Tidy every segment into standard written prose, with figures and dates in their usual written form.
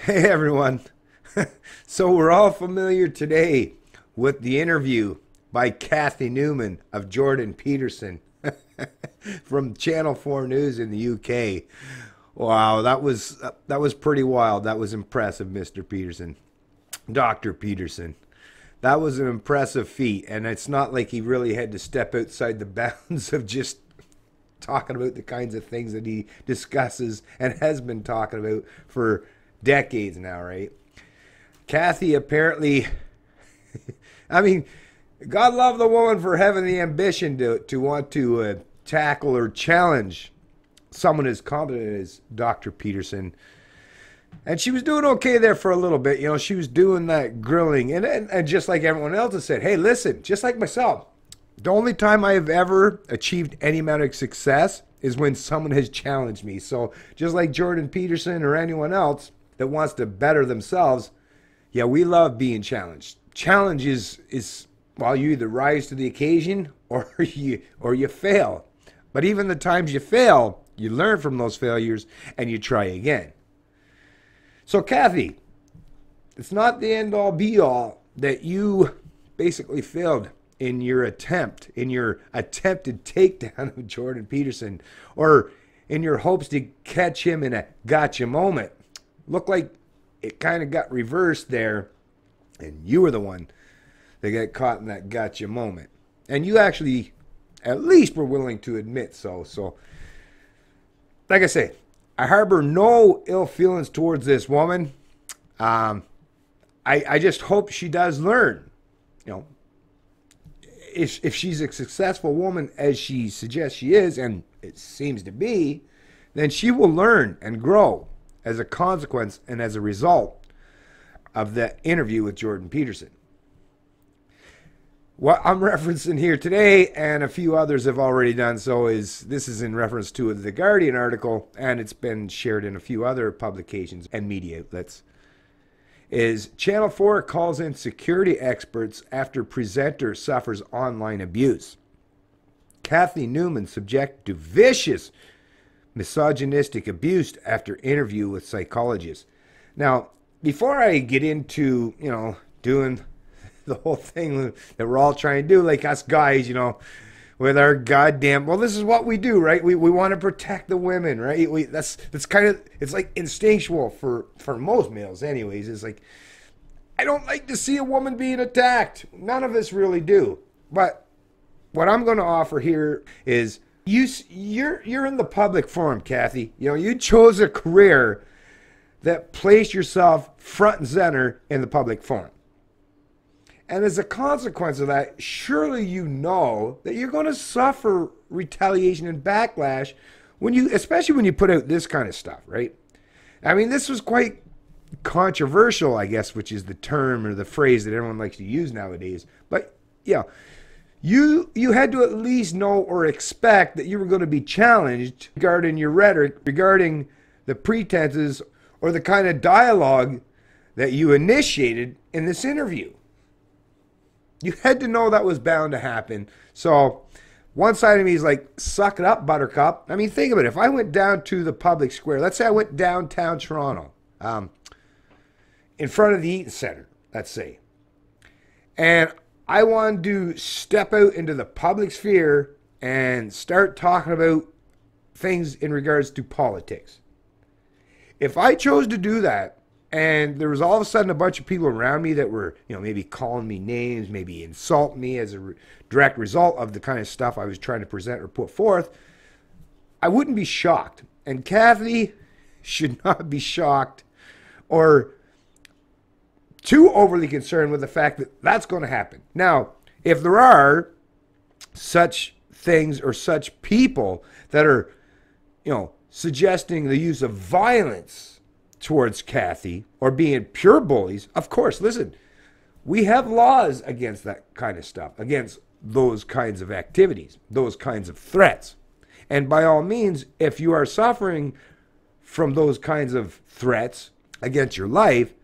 Hey everyone. So we're all familiar today with the interview by Kathy Newman of Jordan Peterson from Channel 4 News in the UK. Wow, that was pretty wild. That was impressive, Mr. Peterson. Dr. Peterson. That was an impressive feat, and it's not like he really had to step outside the bounds of just talking about the kinds of things that he discusses and has been talking about for decades now, right? Kathy apparently, I mean, God love the woman for having the ambition to want to tackle or challenge someone as competent as Dr. Peterson. And she was doing okay there for a little bit. You know, she was doing that grilling. And just like everyone else has said, hey, listen, just like myself, the only time I have ever achieved any amount of success is when someone has challenged me. So just like Jordan Peterson or anyone else that wants to better themselves, yeah, we love being challenged. Challenge is well, you either rise to the occasion or you fail. But even the times you fail, you learn from those failures and you try again. So Kathy, it's not the end all be all that you basically failed in your attempted takedown of Jordan Peterson, or in your hopes to catch him in a gotcha moment. Looked like it kind of got reversed there, and you were the one that got caught in that gotcha moment. And you actually, at least, were willing to admit so. So, like I say, I harbor no ill feelings towards this woman. I just hope she does learn. You know, if she's a successful woman, as she suggests she is, and it seems to be, then she will learn and grow as a consequence and as a result of that interview with Jordan Peterson. What I'm referencing here today, and a few others have already done so, this is in reference to the Guardian article, and it's been shared in a few other publications and media outlets, is Channel 4 calls in security experts after presenter suffers online abuse. Kathy Newman subjected to vicious misogynistic abuse after interview with psychologists. Now, before I get into, doing the whole thing that we're all trying to do, like us guys, with our goddamn, well, this is what we do, right? We want to protect the women, right? That's kind of, it's like instinctual for most males anyways. It's like, I don't like to see a woman being attacked. None of us really do. But what I'm going to offer here is, you're in the public forum, Kathy. You chose a career that placed yourself front and center in the public forum. And as a consequence of that, surely you know that you're going to suffer retaliation and backlash especially when you put out this kind of stuff, right? I mean, this was quite controversial, I guess, which is the term or the phrase that everyone likes to use nowadays. But yeah, you had to at least know or expect that you were going to be challenged regarding your rhetoric, regarding the pretenses or the kind of dialogue that you initiated in this interview. You had to know that was bound to happen. So one side of me is like, suck it up, buttercup. I mean, think of it. If I went down to the public square, let's say I went downtown Toronto, in front of the Eaton Centre, let's say, and I wanted to step out into the public sphere and start talking about things in regards to politics. If I chose to do that, and there was all of a sudden a bunch of people around me that were, maybe calling me names, maybe insulting me as a direct result of the kind of stuff I was trying to present or put forth, I wouldn't be shocked. And Kathy should not be shocked or too overly concerned with the fact that that's going to happen. Now, if there are such things or such people that are, suggesting the use of violence towards Kathy or being pure bullies, of course, listen, we have laws against that kind of stuff, against those kinds of activities, those kinds of threats. And by all means, if you are suffering from those kinds of threats against your life,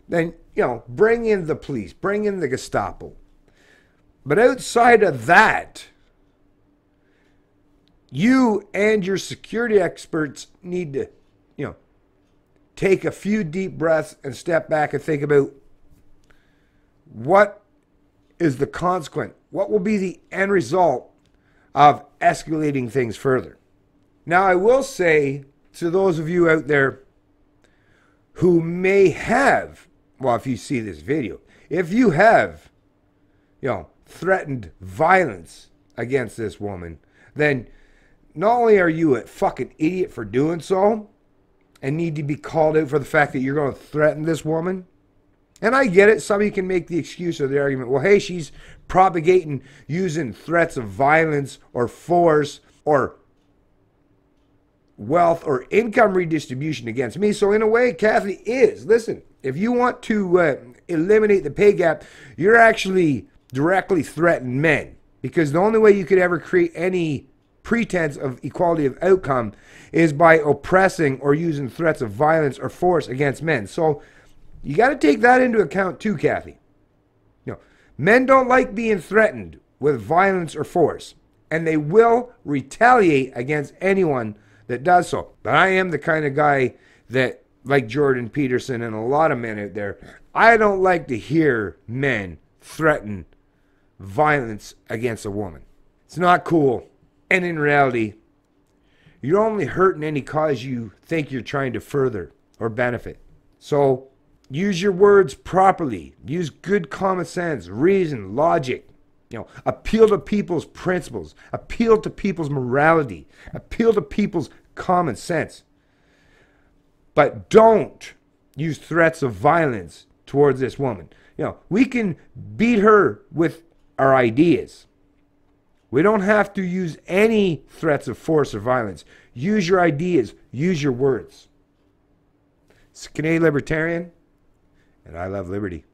then, bring in the police, bring in the Gestapo. But outside of that, you and your security experts need to, take a few deep breaths and step back and think about what is the consequence? What will be the end result of escalating things further? Now, I will say to those of you out there who may have, well, if you see this video, if you have, threatened violence against this woman, then not only are you a fucking idiot for doing so and need to be called out for the fact that you're going to threaten this woman. And I get it. Some of you can make the excuse or the argument, well, hey, she's propagating using threats of violence or force or wealth or income redistribution against me. So in a way, Kathy is. Listen, if you want to eliminate the pay gap, you're actually directly threatening men. Because the only way you could ever create any pretense of equality of outcome is by oppressing or using threats of violence or force against men. So you got to take that into account too, Kathy. Men don't like being threatened with violence or force, and they will retaliate against anyone that does so. But I am the kind of guy that, like Jordan Peterson and a lot of men out there, I don't like to hear men threaten violence against a woman. It's not cool. And in reality, you're only hurting any cause you think you're trying to further or benefit. So use your words properly. Use good common sense, reason, logic. Appeal to people's principles. Appeal to people's morality. Appeal to people's common sense. But don't use threats of violence towards this woman. We can beat her with our ideas. We don't have to use any threats of force or violence. Use your ideas. Use your words. It's Canadian Libertarian, and I love liberty.